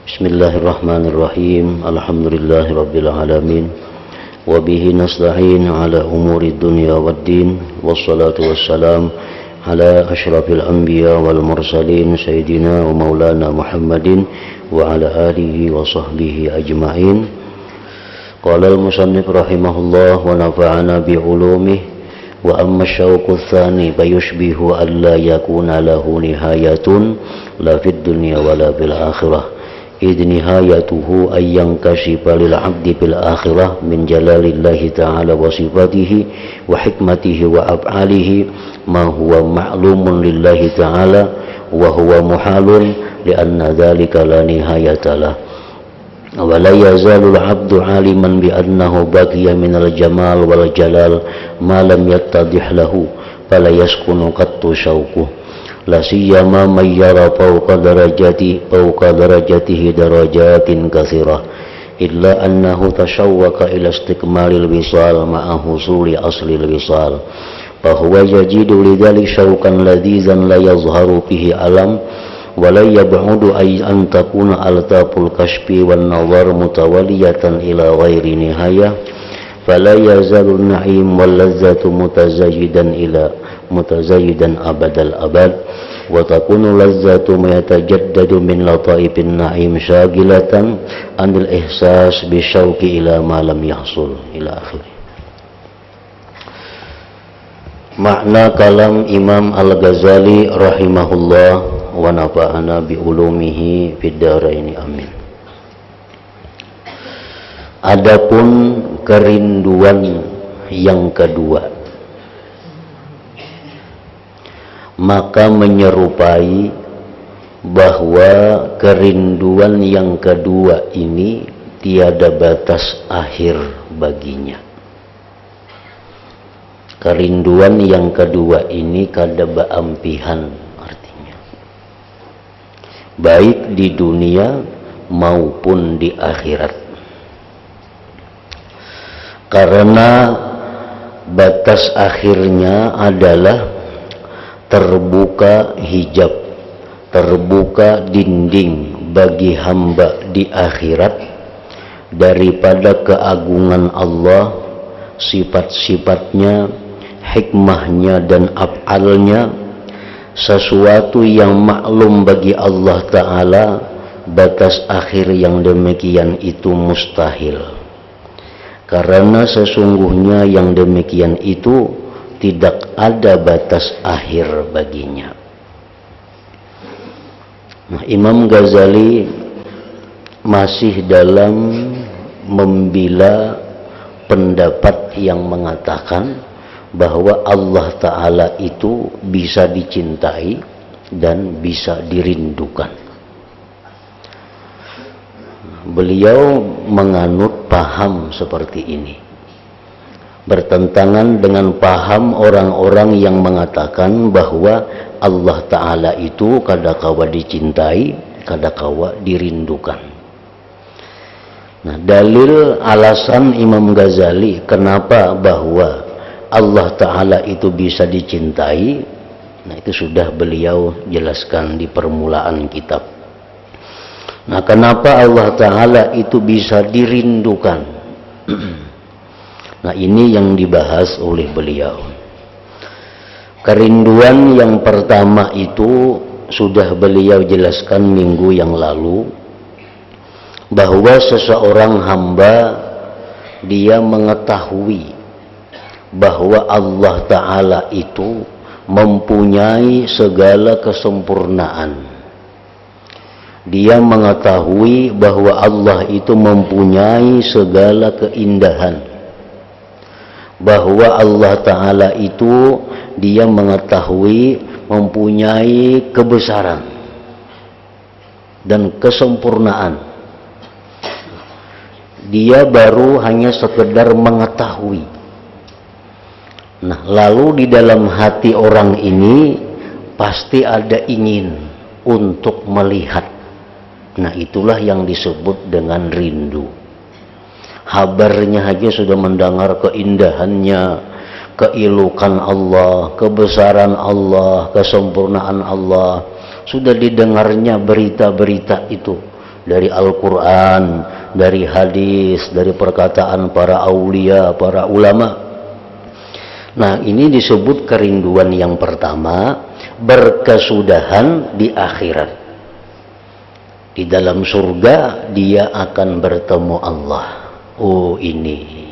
Bismillahirrahmanirrahim. Alhamdulillahirabbil alamin. Wa bihi nasta'in ala umuri dunya waddin. Wassalatu wassalam ala asyrafil anbiya wal mursalin sayyidina wa maulana Muhammadin wa ala alihi wa sahbihi ajma'in. Qala al-musannif rahimahullah wa nafa'ana bi ulumihi wa amma syauqu tsani fayushbihu alla yakuna lahu nihayatun la fid dunya wala fil akhirah. إذ نهايته أن ينكشف للعبد في الآخرة من جلال الله تعالى وصفاته وحكمته وأفعاله ما هو معلوم لله تعالى وهو محال لأن ذلك لا نهاية له ولا يزال العبد عالما بأنه بقي من الجمال والجلال ما لم يتضح له فلا يسكن قط شوقه la siyama may yara fawqa darajatihi darajatin katsirah illa annahu tashawwaqa ila istikmalil wisal ma'a husuli aslil wisal fa huwa yajidu lidzalik syauqan ladzizan la yazharu fihi alam wa la yab'udu an takuna altaful kashfi wan nawar mutawaliyatan ila ghairi nihayah fala yazalu an-na'im wal ladzatu mutazayyidan abadal abad wa takunu lazzatu ma yatajaddadu min lataifin na'im syagilatan anil ihsas bisyauqi ila ma lam yahsul ila akhir. Makna kalam Imam Al-Ghazali rahimahullah wa nafa'ana bi ulumihi fid dharain amin. Adapun kerinduan yang kedua, maka menyerupai bahwa kerinduan yang kedua ini tiada batas akhir baginya. Kerinduan yang kedua ini kada baampihan artinya, baik di dunia maupun di akhirat, karena batas akhirnya adalah terbuka hijab, terbuka dinding bagi hamba di akhirat daripada keagungan Allah, sifat-sifatnya, hikmahnya dan af'alnya, sesuatu yang maklum bagi Allah Ta'ala. Batas akhir yang demikian itu mustahil, karena sesungguhnya yang demikian itu tidak ada batas akhir baginya. Nah, Imam Ghazali masih dalam membela pendapat yang mengatakan bahwa Allah Ta'ala itu bisa dicintai dan bisa dirindukan. Beliau menganut paham seperti ini, bertentangan dengan paham orang-orang yang mengatakan bahwa Allah Ta'ala itu kadakawa dicintai, kadakawa dirindukan. Nah, dalil alasan Imam Ghazali kenapa bahwa Allah Ta'ala itu bisa dicintai, nah itu sudah beliau jelaskan di permulaan kitab. Nah, kenapa Allah Ta'ala itu bisa dirindukan? Nah, ini yang dibahas oleh beliau. Kerinduan yang pertama itu sudah beliau jelaskan minggu yang lalu, bahwa seseorang hamba dia mengetahui bahwa Allah Ta'ala itu mempunyai segala kesempurnaan. Dia mengetahui bahwa Allah itu mempunyai segala keindahan, bahwa Allah Ta'ala itu dia mengetahui mempunyai kebesaran dan kesempurnaan. Dia baru hanya sekedar mengetahui. Nah, lalu di dalam hati orang ini pasti ada ingin untuk melihat. Nah, itulah yang disebut dengan rindu. Habarnya aja sudah mendengar keindahannya, keilukan Allah, kebesaran Allah, kesempurnaan Allah. Sudah didengarnya berita-berita itu, dari Al-Quran, dari hadis, dari perkataan para aulia, para ulama. Nah, ini disebut kerinduan yang pertama, berkesudahan di akhirat. Di dalam surga dia akan bertemu Allah. Oh, ini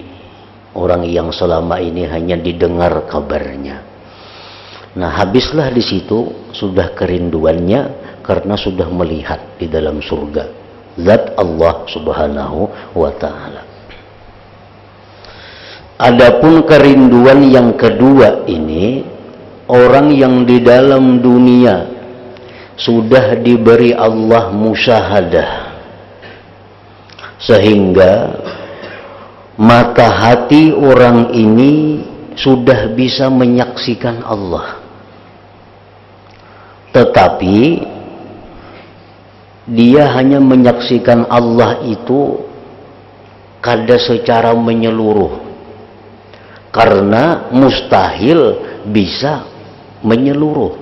orang yang selama ini hanya didengar kabarnya. Nah, habislah di situ sudah kerinduannya karena sudah melihat di dalam surga zat Allah Subhanahu wa ta'ala. Adapun kerinduan yang kedua ini, orang yang di dalam dunia sudah diberi Allah musyahadah, sehingga mata hati orang ini sudah bisa menyaksikan Allah, tetapi dia hanya menyaksikan Allah itu kada secara menyeluruh, karena mustahil bisa menyeluruh.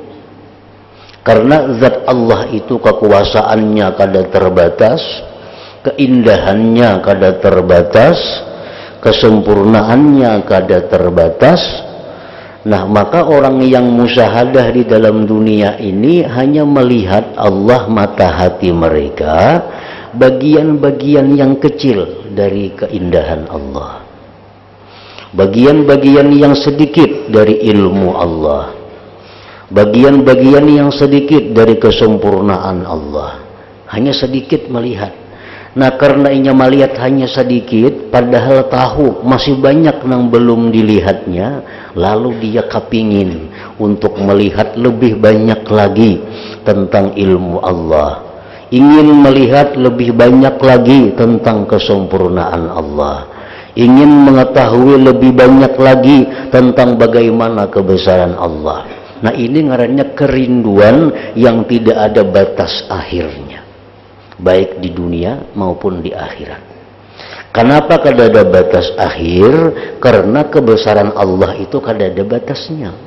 Karena zat Allah itu kekuasaannya kada terbatas, keindahannya kada terbatas, kesempurnaannya kada terbatas. Nah, maka orang yang musyahadah di dalam dunia ini hanya melihat Allah mata hati mereka, bagian-bagian yang kecil dari keindahan Allah, bagian-bagian yang sedikit dari ilmu Allah, bagian-bagian yang sedikit dari kesempurnaan Allah, hanya sedikit melihat. Nah, karena inya melihat hanya sedikit, padahal tahu masih banyak yang belum dilihatnya, lalu dia kepingin untuk melihat lebih banyak lagi tentang ilmu Allah, ingin melihat lebih banyak lagi tentang kesempurnaan Allah, ingin mengetahui lebih banyak lagi tentang bagaimana kebesaran Allah. Nah, ini ngarannya kerinduan yang tidak ada batas akhirnya, baik di dunia maupun di akhirat. Kenapa kada ada batas akhir? Karena kebesaran Allah itu kada ada batasnya.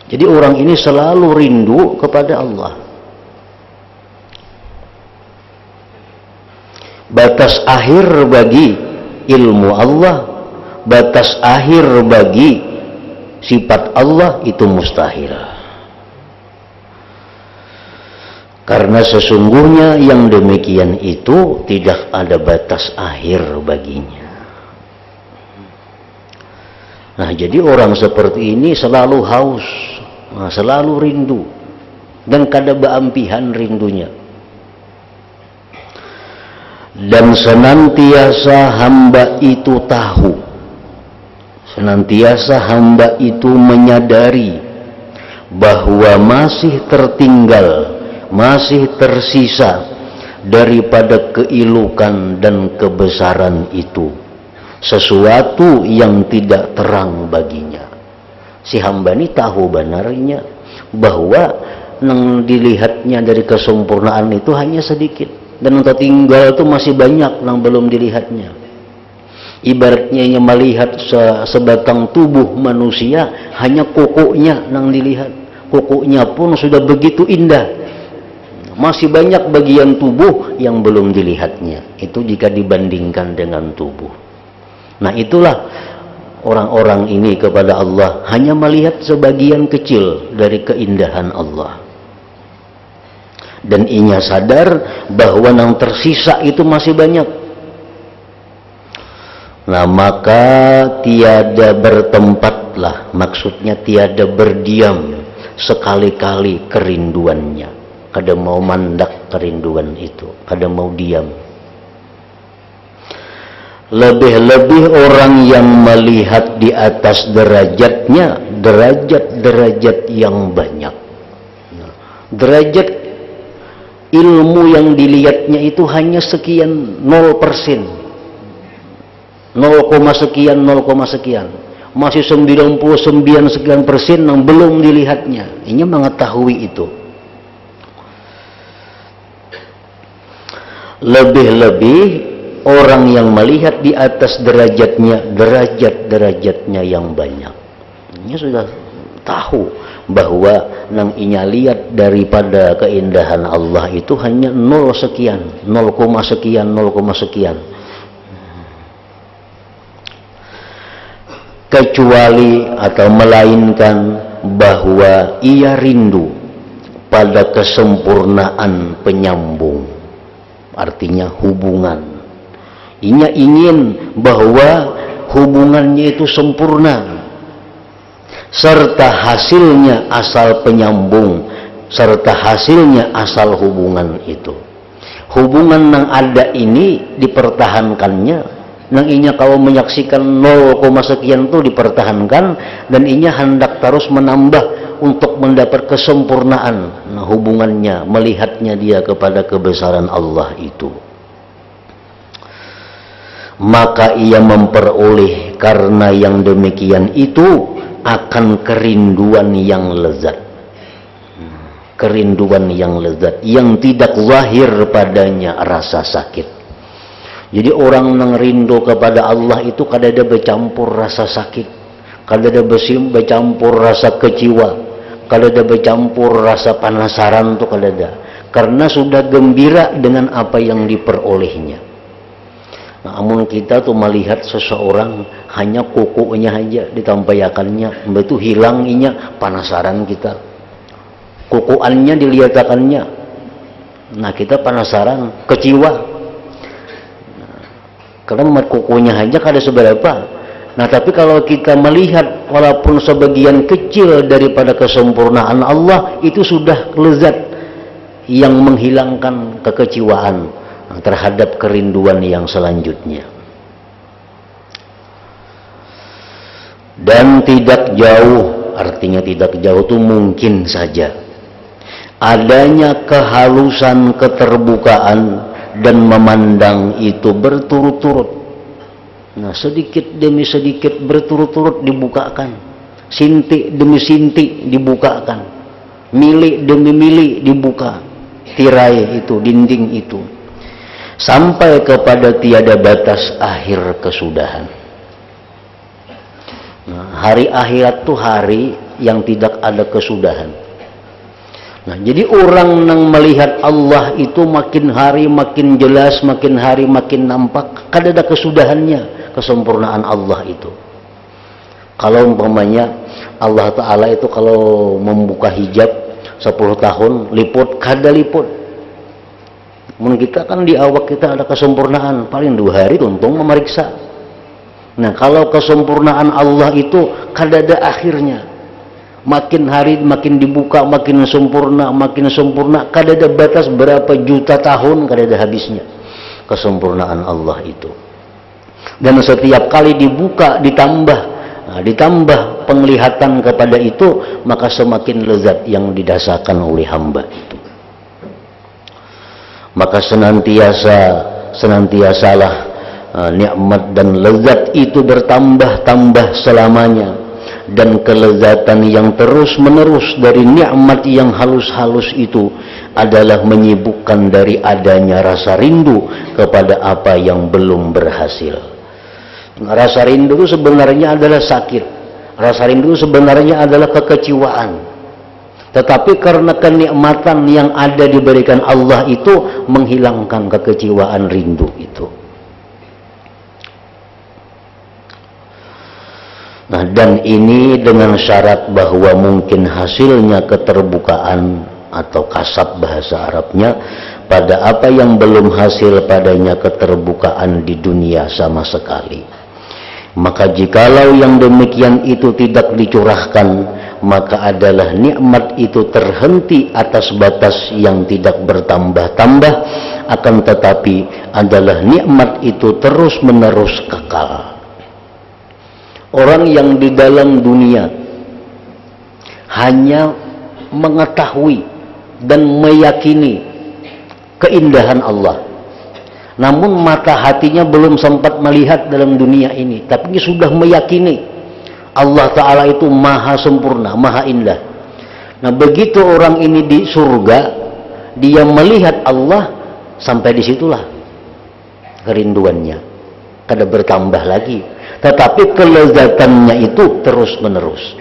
Jadi orang ini selalu rindu kepada Allah. Batas akhir bagi ilmu Allah, batas akhir bagi sifat Allah itu mustahil. Karena sesungguhnya yang demikian itu tidak ada batas akhir baginya. Nah, jadi orang seperti ini selalu haus, selalu rindu, dan kada beampihan rindunya. Dan senantiasa hamba itu tahu, senantiasa hamba itu menyadari bahwa masih tertinggal, masih tersisa daripada keilukan dan kebesaran itu sesuatu yang tidak terang baginya. Si hamba ini tahu benarnya bahwa yang dilihatnya dari kesempurnaan itu hanya sedikit, dan yang tertinggal itu masih banyak yang belum dilihatnya. Ibaratnya yang melihat sebatang tubuh manusia, hanya kukunya yang dilihat. Kukunya pun sudah begitu indah, masih banyak bagian tubuh yang belum dilihatnya. Itu jika dibandingkan dengan tubuh. Nah, itulah orang-orang ini kepada Allah hanya melihat sebagian kecil dari keindahan Allah, dan inya sadar bahwa yang tersisa itu masih banyak. Nah, maka tiada bertempatlah, maksudnya tiada berdiam sekali-kali kerinduannya. Kada mau mandak kerinduan itu, kada mau diam. Lebih-lebih orang yang melihat di atas derajatnya, derajat-derajat yang banyak. Derajat ilmu yang dilihatnya itu hanya sekian 0%. 0, sekian, 0, sekian. Masih 99 sekian persen yang belum dilihatnya. Ini mengetahui itu. Lebih-lebih orang yang melihat di atas derajatnya, derajat-derajatnya yang banyak. Ini sudah tahu bahwa nang inya lihat daripada keindahan Allah itu hanya 0 sekian, 0, sekian, 0, sekian. Kecuali atau melainkan bahwa ia rindu pada kesempurnaan penyambung, artinya hubungan. Inya ingin bahwa hubungannya itu sempurna, serta hasilnya asal penyambung, serta hasilnya asal hubungan itu. Hubungan yang ada ini dipertahankannya, nang inya kalau menyaksikan 0, sekian itu dipertahankan, dan inya hendak terus menambah untuk mendapat kesempurnaan hubungannya, melihatnya dia kepada kebesaran Allah itu. Maka ia memperoleh karena yang demikian itu akan kerinduan yang lezat, kerinduan yang lezat yang tidak zahir padanya rasa sakit. Jadi orang yang rindu kepada Allah itu kadada bercampur rasa sakit, kadada bercampur rasa kecewa, kadada bercampur rasa penasaran tuh kadada, karena sudah gembira dengan apa yang diperolehnya. Namun kita tuh melihat seseorang hanya kukunya aja ditampayakannya, itu hilang inya penasaran kita. Kukuannya diliatakannya, nah kita penasaran, kecewa. Karena mat kukunya aja kada seberapa. Nah tapi kalau kita melihat walaupun sebagian kecil daripada kesempurnaan Allah, itu sudah lezat yang menghilangkan kekecewaan terhadap kerinduan yang selanjutnya. Dan tidak jauh, artinya tidak jauh itu mungkin saja adanya kehalusan keterbukaan dan memandang itu berturut-turut. Nah sedikit demi sedikit berturut-turut dibukakan, sintik demi sintik dibukakan, milik demi milik dibuka, tirai itu, dinding itu, sampai kepada tiada batas akhir kesudahan. Nah, hari akhirat tuh hari yang tidak ada kesudahan. Nah, jadi orang yang melihat Allah itu makin hari makin jelas, makin hari makin nampak, kada ada kesudahannya, kesempurnaan Allah itu. Kalau umpamanya Allah Ta'ala itu kalau membuka hijab 10 tahun liput, kada liput. Mungkin kita kan di awak kita ada kesempurnaan, paling 2 hari tuntung memeriksa. Nah kalau kesempurnaan Allah itu kada ada akhirnya, makin hari makin dibuka, makin sempurna, kada ada batas berapa juta tahun, kada ada habisnya kesempurnaan Allah itu. Dan setiap kali dibuka ditambah penglihatan kepada itu, maka semakin lezat yang dirasakan oleh hamba itu. Maka senantiasalah nikmat dan lezat itu bertambah-tambah selamanya, dan kelezatan yang terus-menerus dari nikmat yang halus-halus itu adalah menyibukkan dari adanya rasa rindu kepada apa yang belum berhasil. Rasa rindu itu sebenarnya adalah sakit, rasa rindu sebenarnya adalah kekecewaan, tetapi karena kenikmatan yang ada diberikan Allah itu menghilangkan kekecewaan rindu itu. Nah, dan ini dengan syarat bahwa mungkin hasilnya keterbukaan atau kasab bahasa Arabnya pada apa yang belum hasil padanya keterbukaan di dunia sama sekali. Maka jikalau yang demikian itu tidak dicurahkan, maka adalah nikmat itu terhenti atas batas yang tidak bertambah-tambah, akan tetapi adalah nikmat itu terus-menerus kekal. Orang yang di dalam dunia hanya mengetahui dan meyakini keindahan Allah, namun mata hatinya belum sempat melihat dalam dunia ini, tapi sudah meyakini Allah Ta'ala itu maha sempurna, maha indah. Nah begitu orang ini di surga, dia melihat Allah, sampai disitulah kerinduannya, kada bertambah lagi, tetapi kelezatannya itu terus menerus.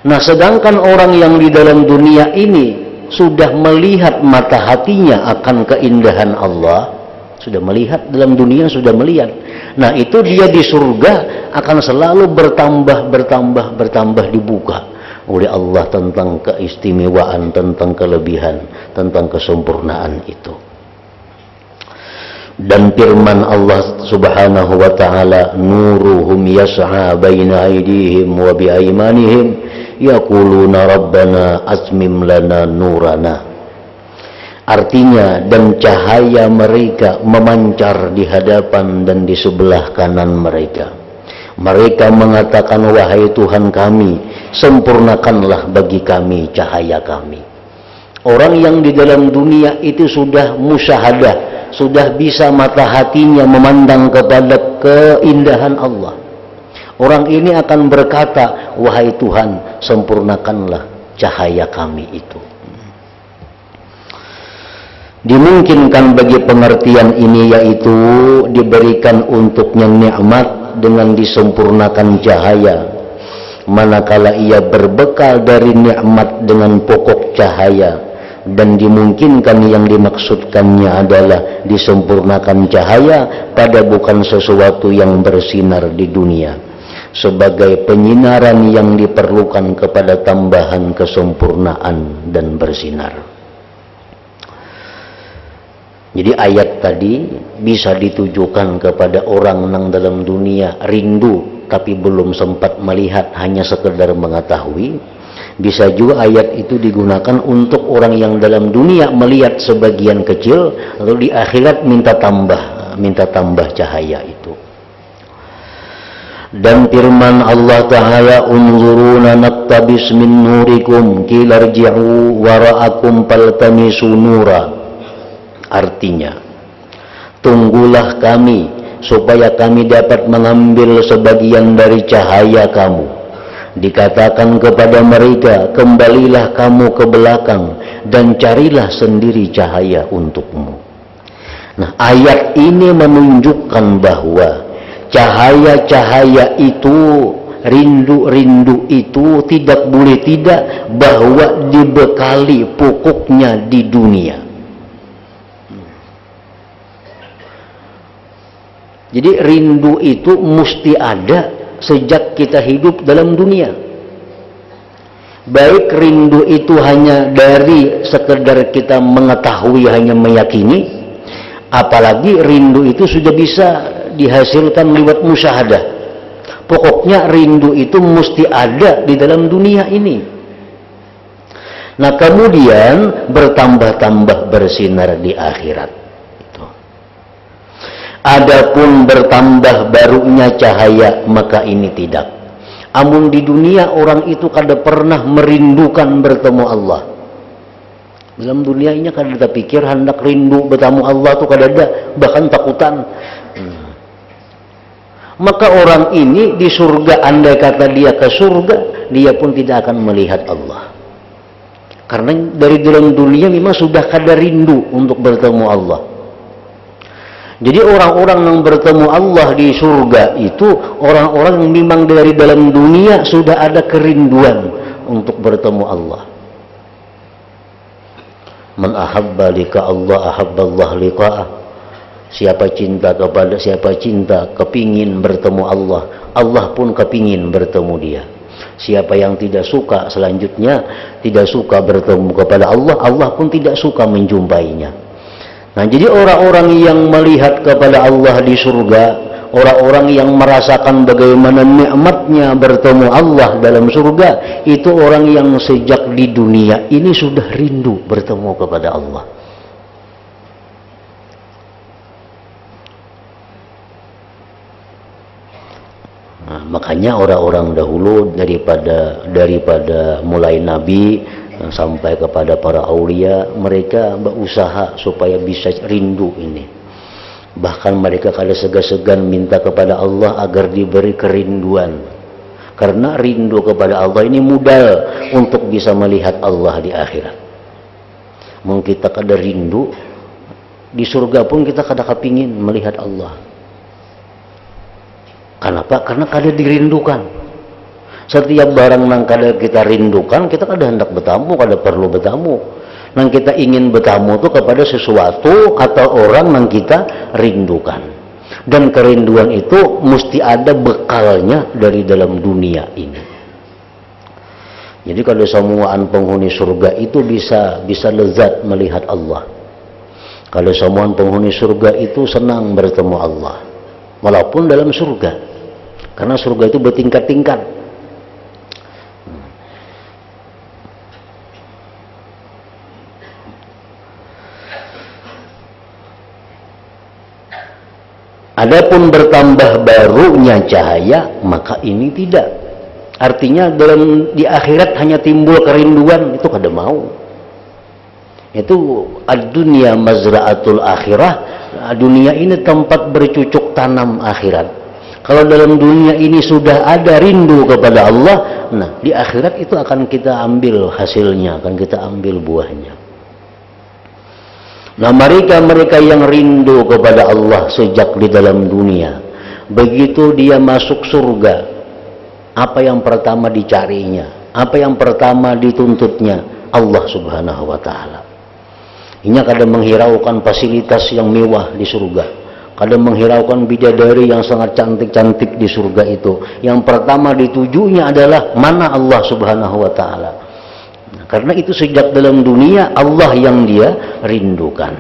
Nah, sedangkan orang yang di dalam dunia ini sudah melihat mata hatinya akan keindahan Allah, sudah melihat dalam dunia, sudah melihat. Nah, itu dia di surga akan selalu bertambah dibuka oleh Allah tentang keistimewaan, tentang kelebihan, tentang kesempurnaan itu. Dan firman Allah Subhanahu wa taala, nuruhum yas'a baina aydihim wa bi aymanihim yaquluna rabbana atmim lana nurana. Artinya, dan cahaya mereka memancar di hadapan dan di sebelah kanan mereka. Mereka mengatakan, wahai Tuhan kami, sempurnakanlah bagi kami cahaya kami. Orang yang di dalam dunia itu sudah musyahadah, sudah bisa mata hatinya memandang kepada keindahan Allah. Orang ini akan berkata, wahai Tuhan, sempurnakanlah cahaya kami itu. Dimungkinkan bagi pengertian ini, yaitu diberikan untuknya nikmat dengan disempurnakan cahaya, manakala ia berbekal dari nikmat dengan pokok cahaya, dan dimungkinkan yang dimaksudkannya adalah disempurnakan cahaya pada bukan sesuatu yang bersinar di dunia, sebagai penyinaran yang diperlukan kepada tambahan kesempurnaan dan bersinar. Jadi ayat tadi bisa ditujukan kepada orang yang dalam dunia rindu tapi belum sempat melihat, hanya sekedar mengetahui. Bisa juga ayat itu digunakan untuk orang yang dalam dunia melihat sebagian kecil, lalu di akhirat minta tambah cahaya itu. Dan firman Allah Ta'ala, unzuruna naktabis min nurikum kilarji'u wara'akum paltamisu nura. Artinya, tunggulah kami supaya kami dapat mengambil sebagian dari cahaya kamu. Dikatakan kepada mereka, kembalilah kamu ke belakang dan carilah sendiri cahaya untukmu. Nah, ayat ini menunjukkan bahwa cahaya-cahaya itu, rindu-rindu itu tidak boleh tidak bahwa dibekali pokoknya di dunia. Jadi rindu itu mesti ada sejak kita hidup dalam dunia. Baik rindu itu hanya dari sekedar kita mengetahui, hanya meyakini, apalagi rindu itu sudah bisa dihasilkan lewat musyahadah. Pokoknya rindu itu mesti ada di dalam dunia ini. Nah, kemudian bertambah-tambah bersinar di akhirat. Adapun bertambah barunya cahaya, maka ini tidak. Amun di dunia orang itu kada pernah merindukan bertemu Allah. Dalam dunia ini kada ada pikir hendak rindu bertemu Allah tu kada ada, bahkan takutan. Maka orang ini di surga, andai kata dia ke surga, dia pun tidak akan melihat Allah. Karena dari dalam dunia memang sudah kada rindu untuk bertemu Allah. Jadi orang-orang yang bertemu Allah di surga itu orang-orang yang memang dari dalam dunia sudah ada kerinduan untuk bertemu Allah. Man ahabba liqa Allah ahabballah liqa'ah. Siapa cinta kepada siapa cinta, kepingin bertemu Allah, Allah pun kepingin bertemu dia. Siapa yang tidak suka selanjutnya tidak suka bertemu kepada Allah, Allah pun tidak suka menjumpainya. Nah, jadi orang-orang yang melihat kepada Allah di surga, orang-orang yang merasakan bagaimana nikmatnya bertemu Allah dalam surga, itu orang yang sejak di dunia ini sudah rindu bertemu kepada Allah. Nah, makanya orang-orang dahulu daripada mulai Nabi sampai kepada para aulia, mereka berusaha supaya bisa rindu ini. Bahkan mereka kada segan-segan minta kepada Allah agar diberi kerinduan. Karena rindu kepada Allah ini modal untuk bisa melihat Allah di akhirat. Mungkin kita kada rindu, di surga pun kita kada kepingin melihat Allah. Kenapa? Karena kada dirindukan. Setiap barang nang kada kita rindukan, kita kada hendak bertamu, kada perlu bertamu. Nang kita ingin bertamu itu kepada sesuatu atau orang nang kita rindukan. Dan kerinduan itu mesti ada bekalnya dari dalam dunia ini. Jadi kalau semuaan penghuni surga itu bisa lezat melihat Allah. Kalau semuaan penghuni surga itu senang bertemu Allah, walaupun dalam surga, karena surga itu bertingkat-tingkat. Adapun bertambah barunya cahaya, maka ini tidak. Artinya di akhirat hanya timbul kerinduan, itu kada mau. Itu ad-dunya mazra'atul akhirah. Dunia ini tempat bercucuk tanam akhirat. Kalau dalam dunia ini sudah ada rindu kepada Allah, nah di akhirat itu akan kita ambil hasilnya, akan kita ambil buahnya. Nah mereka yang rindu kepada Allah sejak di dalam dunia, begitu dia masuk surga, apa yang pertama dicarinya, apa yang pertama dituntutnya? Allah subhanahu wa ta'ala. Ini kadang menghiraukan fasilitas yang mewah di surga, kadang menghiraukan bidadari yang sangat cantik-cantik di surga itu. Yang pertama ditujunya adalah mana Allah subhanahu wa ta'ala. Karena itu sejak dalam dunia Allah yang dia rindukan.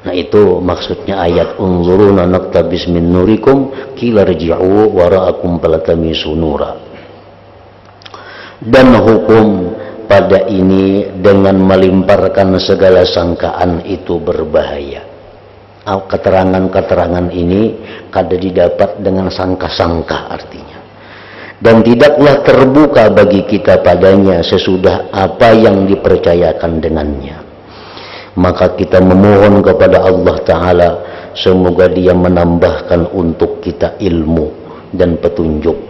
Nah itu maksudnya ayat unzuruna naqtabis min nurikum qila rji'u wara'akum falatamisu nura. Dan hukum pada ini dengan melimparkan segala sangkaan itu berbahaya. Keterangan-keterangan ini kada didapat dengan sangka-sangka artinya. Dan tidaklah terbuka bagi kita padanya sesudah apa yang dipercayakan dengannya. Maka kita memohon kepada Allah Ta'ala semoga dia menambahkan untuk kita ilmu dan petunjuk,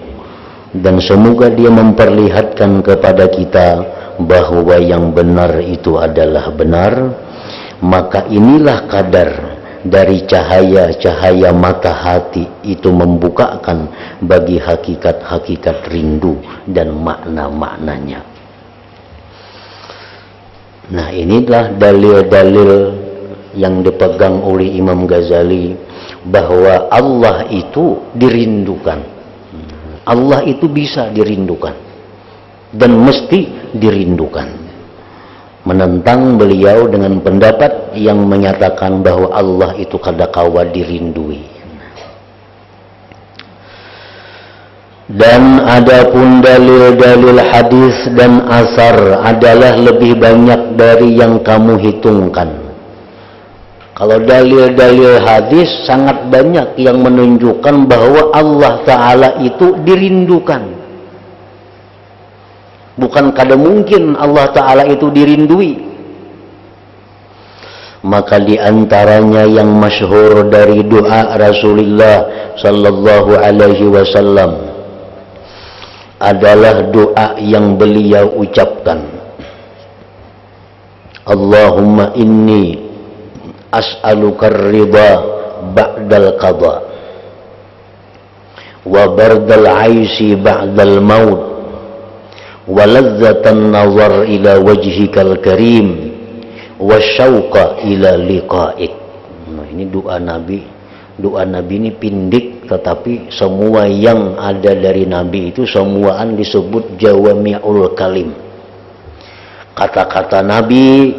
dan semoga dia memperlihatkan kepada kita bahwa yang benar itu adalah benar. Maka inilah kadar dari cahaya-cahaya mata hati itu membukakan bagi hakikat-hakikat rindu dan makna-maknanya. Nah inilah dalil-dalil yang dipegang oleh Imam Ghazali bahwa Allah itu dirindukan. Allah itu bisa dirindukan dan mesti dirindukan. Menentang beliau dengan pendapat yang menyatakan bahwa Allah itu kadakawa dirindui. Dan adapun dalil-dalil hadis dan asar adalah lebih banyak dari yang kamu hitungkan. Kalau dalil-dalil hadis sangat banyak yang menunjukkan bahwa Allah Ta'ala itu dirindukan. Bukan kada mungkin Allah Ta'ala itu dirindui. Maka diantaranya yang masyhur dari doa Rasulullah sallallahu alaihi wasallam adalah doa yang beliau ucapkan. Allahumma inni as'aluka ridha ba'dal qada wa bardal aisi ba'dal maut waladzatan nazar ila wajhikal karim wasyauqa ila liqa'ik. Nah, ini doa Nabi. Doa Nabi ini pindik, tetapi semua yang ada dari Nabi itu semuaan disebut jawami'ul kalim. Kata-kata Nabi,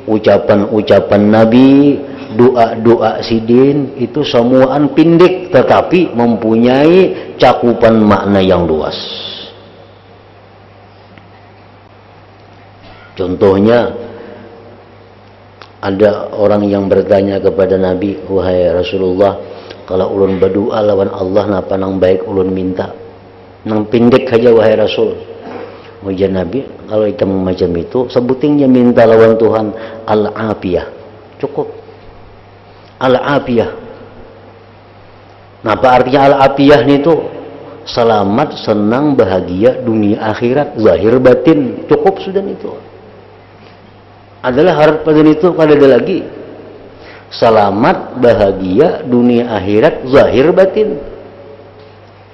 ucapan-ucapan Nabi, doa-doa sidin itu semuaan pindik, tetapi mempunyai cakupan makna yang luas. Contohnya, ada orang yang bertanya kepada Nabi, wahai Rasulullah, kalau ulun berdoa lawan Allah, napa nang baik ulun minta? Nang pindik saja wahai Rasul. Ujar Nabi, kalau kita macam itu, sebutingnya minta lawan Tuhan al-afiyah. Cukup. Al-afiyah. Napa artinya al-afiyah itu? Selamat, senang, bahagia, dunia akhirat, zahir batin. Cukup sudah itu. Adalah harapan itu kada ada lagi. Selamat, bahagia, dunia akhirat, zahir batin.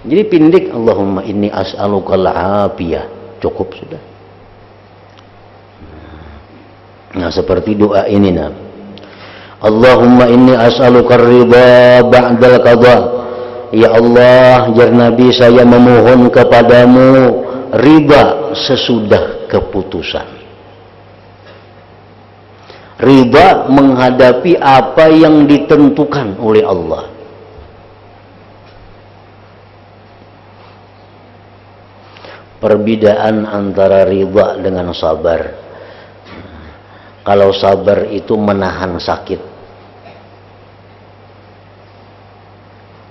Jadi pindik, Allahumma inni as'alukal afiyah, cukup sudah. Nah, seperti doa ini, nah, Allahumma inni as'alukar ridha ba'dal qadha. Ya Allah, jar Nabi, saya memohon kepadamu ridha sesudah keputusan. Ridha menghadapi apa yang ditentukan oleh Allah. Perbedaan antara ridha dengan sabar. Kalau sabar itu menahan sakit.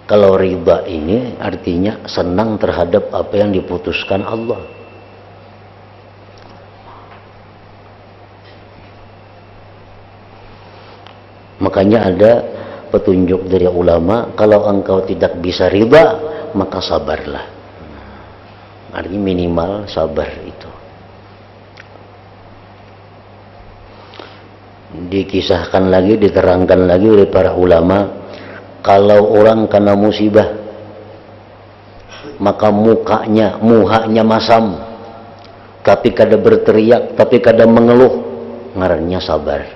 Kalau ridha ini artinya senang terhadap apa yang diputuskan Allah. Makanya ada petunjuk dari ulama, kalau engkau tidak bisa ridha, maka sabarlah. Artinya minimal sabar itu. Dikisahkan lagi, diterangkan lagi oleh para ulama, kalau orang kena musibah, maka muhanya masam, tapi kada berteriak, tapi kada mengeluh, ngarannya sabar.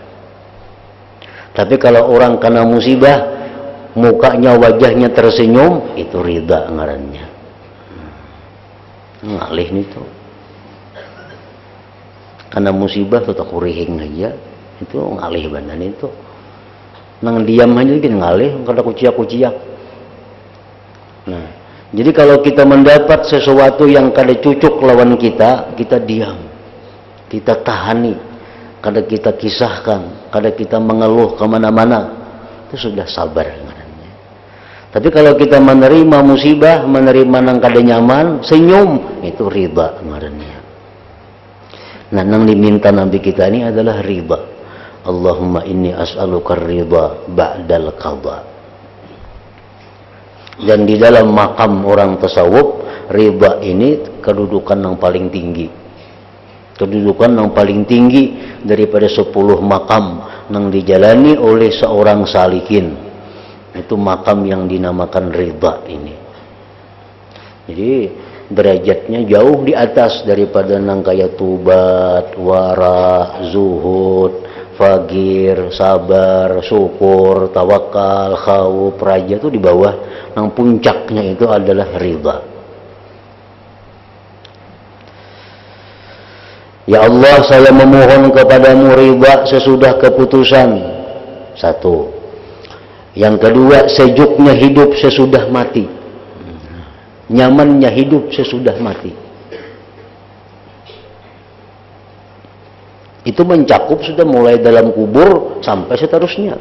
Tapi kalau orang kena musibah, mukanya, wajahnya tersenyum, itu ridha ngarannya. Ngalih nih tuh. Kena musibah tetap kurihing aja, itu ngalih badan itu. Nang diam aja kan ngalih, kada kuciak-kuciak. Nah, jadi kalau kita mendapat sesuatu yang kada cucuk lawan kita, kita diam, kita tahani, kada kita kisahkan, kada kita mengeluh kemana-mana, itu sudah sabar. Tapi kalau kita menerima musibah, menerima nang kada nyaman, senyum, itu ridha ngarannya. Nah, nang diminta Nabi kita ini adalah ridha. Allahumma inni as'alukar ridha ba'dal qadha. Dan di dalam makam orang tasawuf, ridha ini kedudukan yang paling tinggi. Kedudukan yang paling tinggi daripada 10 makam yang dijalani oleh seorang salikin. Itu makam yang dinamakan ridha ini. Jadi derajatnya jauh di atas daripada nang kaya tubat, wara, zuhud, fagir, sabar, syukur, tawakal, khauf, raja, itu di bawah. Nang puncaknya itu adalah ridha. Ya Allah, saya memohon kepadamu ridha sesudah keputusan. Satu. Yang kedua, sejuknya hidup sesudah mati. Nyamannya hidup sesudah mati. Itu mencakup sudah mulai dalam kubur sampai seterusnya.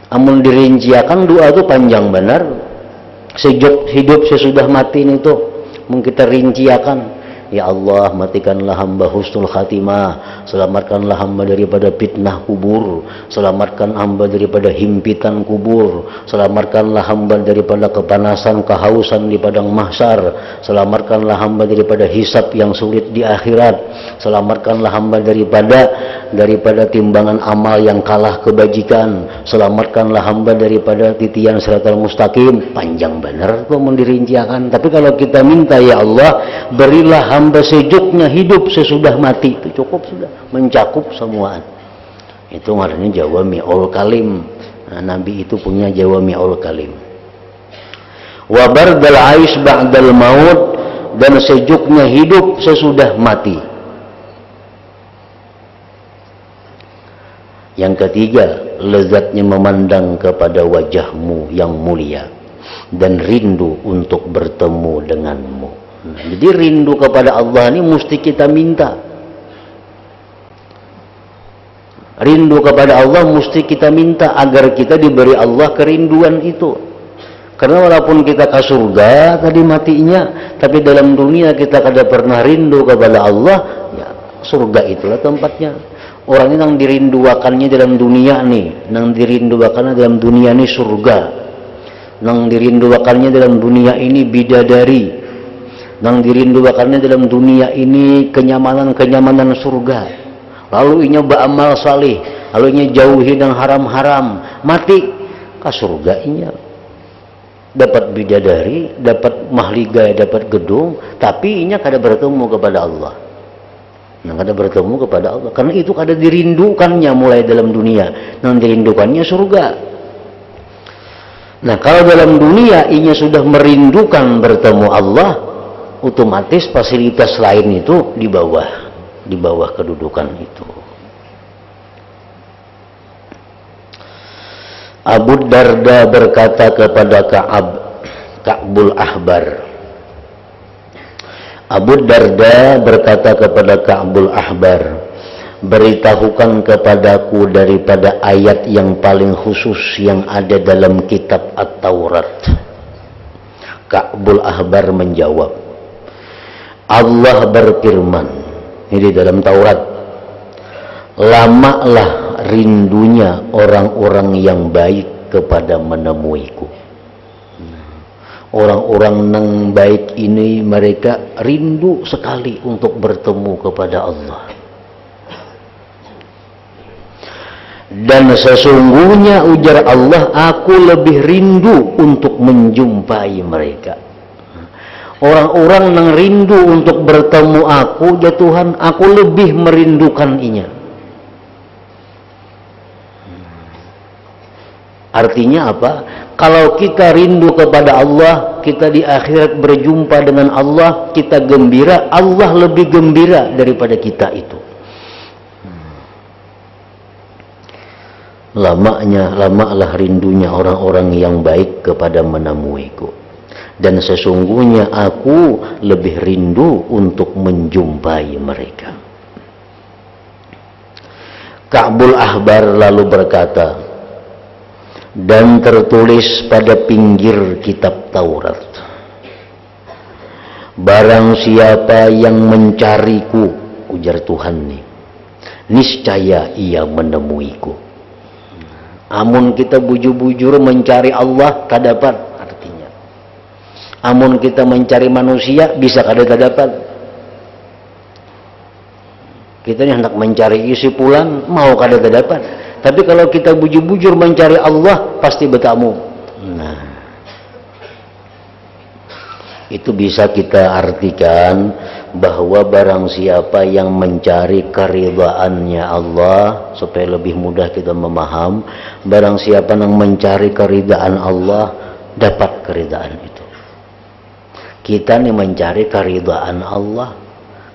Amun dirinciakan doa itu panjang benar. Sejuk hidup sesudah mati itu mungkin kita rinciakan. Ya Allah, matikanlah hamba husnul khatimah, selamatkanlah hamba daripada fitnah kubur, selamatkan hamba daripada himpitan kubur, selamatkanlah hamba daripada kepanasan, kehausan di padang mahsyar, selamatkanlah hamba daripada hisab yang sulit di akhirat, selamatkanlah hamba daripada timbangan amal yang kalah kebajikan, selamatkanlah hamba daripada titian siratal mustaqim. Panjang benar tuh mendirinciakan. Tapi kalau kita minta, ya Allah, berilah hamba sejuknya hidup sesudah mati, itu cukup sudah, mencakup semuaan. Itu maknanya Jawami'ul Kalim. Nah, Nabi itu punya Jawami'ul Kalim. Wa bardal aish ba'dal maut, dan sejuknya hidup sesudah mati. Yang ketiga, lezatnya memandang kepada wajahmu yang mulia dan rindu untuk bertemu denganmu. Nah, jadi rindu kepada Allah ini mesti kita minta. Rindu kepada Allah mesti kita minta agar kita diberi Allah kerinduan itu. Karena walaupun kita ke surga tadi matinya, tapi dalam dunia kita kada pernah rindu kepada Allah, ya surga itulah tempatnya. Orang ini yang dirinduakannya dalam dunia nih, yang dirinduakannya dalam dunia ini surga, yang dirinduakannya dalam dunia ini bidadari, yang dirinduakannya dalam dunia ini kenyamanan surga. Lalu inya beramal salih, lalu inya jauhi dan haram-haram, mati ke surga inya. dapat bidadari, dapat mahligai, dapat gedung, tapi inya kada bertemu kepada Allah. Nah, kada bertemu kepada Allah karena itu kada dirindukannya mulai dalam dunia, nah dirindukannya surga. Nah, kalau dalam dunia inya sudah merindukan bertemu Allah, otomatis fasilitas lain itu di bawah kedudukan itu. Abu Darda berkata kepada Ka'bul Ahbar. Abu Darda berkata kepada Ka'bul Ahbar, beritahukan kepadaku daripada ayat yang paling khusus yang ada dalam kitab At-Taurat. Ka'bul Ahbar menjawab, Allah berfirman, ini dalam Taurat, lamalah rindunya orang-orang yang baik kepada menemuiku. Orang-orang yang baik ini mereka rindu sekali untuk bertemu kepada Allah. Dan sesungguhnya ujar Allah, aku lebih rindu untuk menjumpai mereka. Orang-orang yang rindu untuk bertemu aku, ya Tuhan, aku lebih merindukan inya. Artinya apa? Kalau kita rindu kepada Allah, kita di akhirat berjumpa dengan Allah, kita gembira, Allah lebih gembira daripada kita itu. Lamalah rindunya orang-orang yang baik kepada menemuiku. Dan sesungguhnya aku lebih rindu untuk menjumpai mereka. Ka'bul Ahbar lalu berkata, dan tertulis pada pinggir kitab Taurat, barang siapa yang mencariku, ujar Tuhan nih, niscaya ia menemuiku. Amun kita bujur-bujur mencari Allah, tak dapat artinya. Amun kita mencari manusia, bisa kada dapat. Kita ini hendak mencari isi pulang, mau kada dapat. Tapi kalau kita bujur-bujur mencari Allah, pasti bertemu. Nah, itu bisa kita artikan bahwa barang siapa yang mencari keridhaannya Allah, supaya lebih mudah kita memaham, barang siapa yang mencari keridhaan Allah, dapat keridhaan itu. Kita nih mencari keridhaan Allah,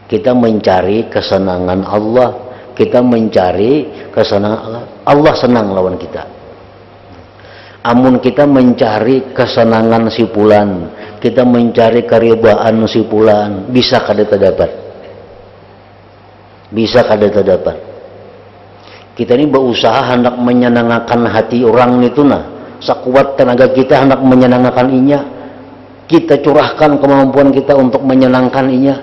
kita mencari kesenangan Allah, kita mencari kesenangan Allah, Allah senang lawan kita. Amun kita mencari kesenangan si fulan, kita mencari keridhaan si fulan, bisa kada terdapat. Bisa kada terdapat. Kita ini berusaha hendak menyenangkan hati orang itu nah, sekuat tenaga kita hendak menyenangkan inya. Kita curahkan kemampuan kita untuk menyenangkan inya.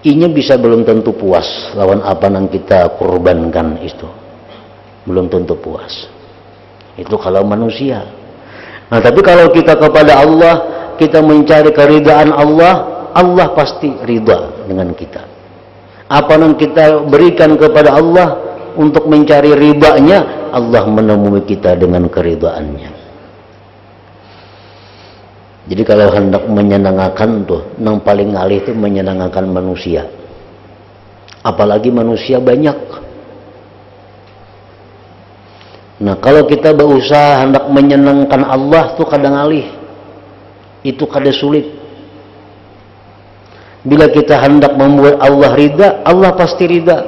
Inya bisa belum tentu puas lawan apa yang kita korbankan itu. Belum tentu puas. Itu kalau manusia. Nah, tapi kalau kita kepada Allah, kita mencari keridhaan Allah, Allah pasti ridha dengan kita. Apa yang kita berikan kepada Allah untuk mencari ridhanya, Allah menemui kita dengan keridhaannya. Jadi kalau hendak menyenangkan tuh, yang paling alih itu menyenangkan manusia. Apalagi manusia banyak. Nah, kalau kita berusaha hendak menyenangkan Allah tuh kadang alih. Itu kadang sulit. Bila kita hendak membuat Allah ridha, Allah pasti ridha.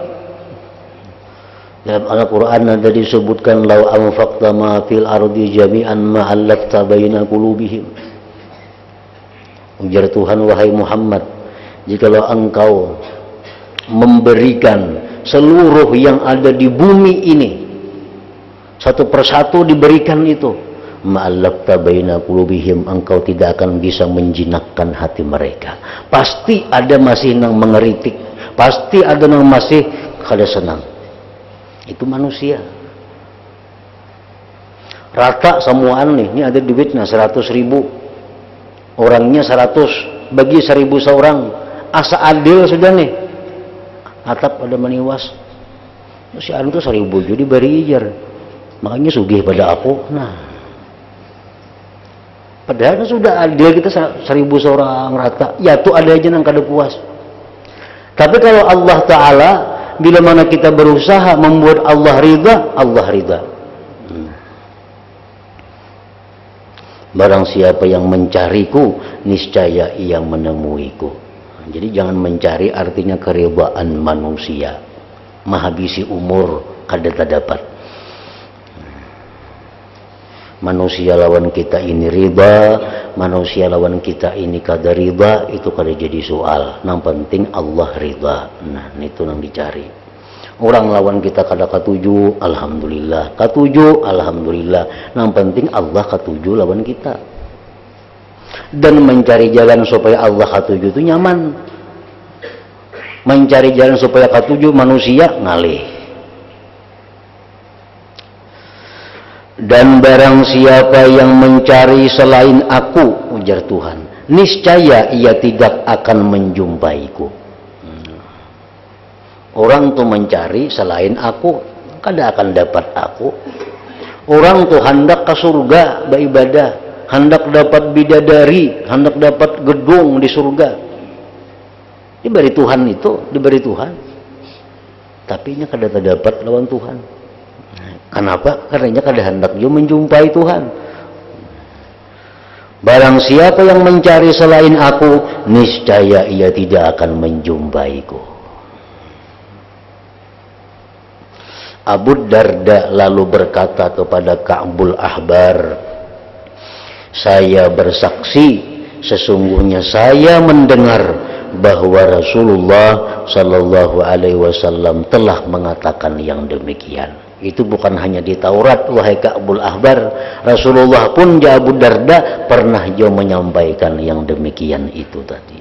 Dalam Al-Quran ada disebutkan, lau anfaqta ma fil ardi jami'an ma allafta baina qulubihim. Ujar Tuhan, wahai Muhammad, jikalau engkau memberikan seluruh yang ada di bumi ini, satu persatu diberikan itu, ma'allafta baina qulubihim, engkau tidak akan bisa menjinakkan hati mereka. Pasti ada masih yang mengeritik, pasti ada yang masih kada senang. Itu manusia. Rata semuaan nih, ini ada duitnya 100.000. Orangnya 100, bagi 1.000 seorang, asa adil sudah nih. Atap pada meniwas, si anu tuh 1.000 jadi bari ijar, makanya sugih pada aku. Nah, Padahal sudah adil kita 1000 orang rata. Ya tuh ada aja yang kada puas. Tapi kalau Allah Ta'ala, bila mana kita berusaha membuat Allah ridha, Allah ridha. Barang siapa yang mencariku, niscaya ia menemuiku. Jadi jangan mencari artinya keridhaan manusia. Menghabisi umur kada dapat. Manusia lawan kita ini riba, manusia lawan kita ini kada riba, itu kada jadi soal. Yang penting Allah riba. Nah, itu yang dicari. Orang lawan kita kada katuju, alhamdulillah. Katuju, alhamdulillah. Yang penting Allah katuju lawan kita. Dan mencari jalan supaya Allah katuju itu nyaman. Mencari jalan supaya katuju manusia ngalih. Dan barang siapa yang mencari selain aku, ujar Tuhan, niscaya ia tidak akan menjumpaiku. Orang tuh mencari selain aku, kada akan dapat aku. Orang tuh hendak ke surga beribadah, hendak dapat bidadari, hendak dapat gedung di surga. Diberi Tuhan itu, diberi Tuhan. Tapi nya kada dapat lawan Tuhan. Kenapa? Karena kada hendak dia menjumpai Tuhan. Barang siapa yang mencari selain aku, niscaya ia tidak akan menjumpaiku. Abu Darda lalu berkata kepada Ka'bul Ahbar, saya bersaksi sesungguhnya saya mendengar bahwa Rasulullah Sallallahu Alaihi Wasallam telah mengatakan yang demikian. Itu bukan hanya di Taurat, wahai Ka'bul Ahbar, Rasulullah pun Abu Darda pernah juga menyampaikan yang demikian itu tadi.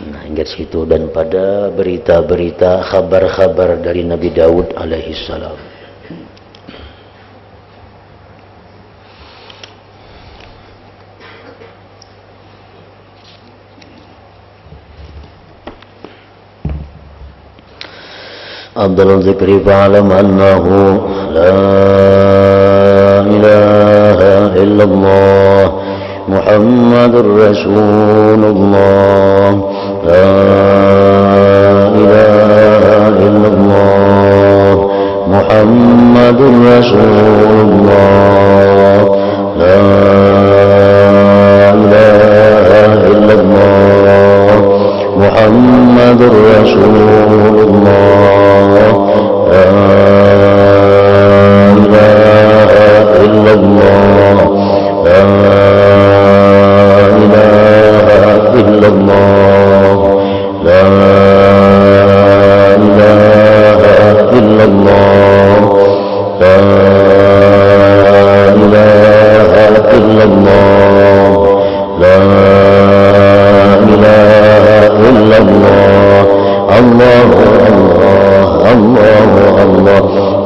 Nah, ingat situ. Dan pada berita-berita, kabar-kabar dari Nabi Daud alaihissalam. أفضل الذكر فاعلم أنه لا إله إلا الله محمد رسول الله لا إله إلا الله محمد رسول الله لا إله إلا الله محمد رسول الله لا إله إلا الله لا إله إلا الله لا إله إلا الله لا إله إلا الله لا إله إلا الله الله الله الله الله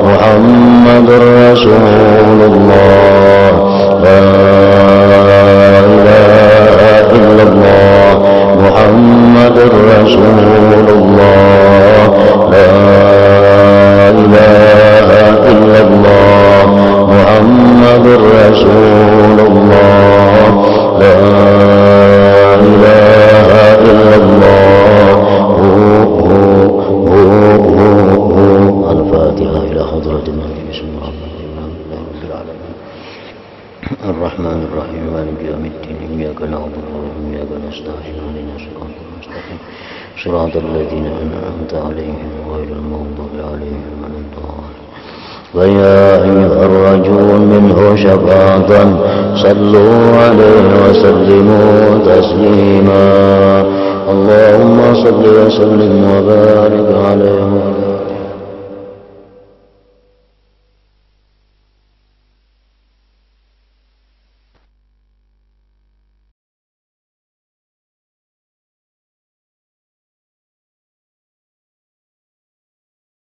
محمد رسول الله لا إله إلا الله محمد رسول الله لا إله إلا الله محمد رسول الله لا إله إلا الله الفاتحة إلى حضرة النبي بسم الله الرحمن الرحيم الرحمن الرحيم مالك يوم الدين إياك نعبد وإياك نستعين اهدنا الصراط المستقيم صراط الذين أنعمت عليهم غير المغضوب عليهم ولا الضالين ويا أيها الرجل منه شفاعة صلوا عليه وسلموا تسليما اللهم صل وسلم وبارك عليه وعلى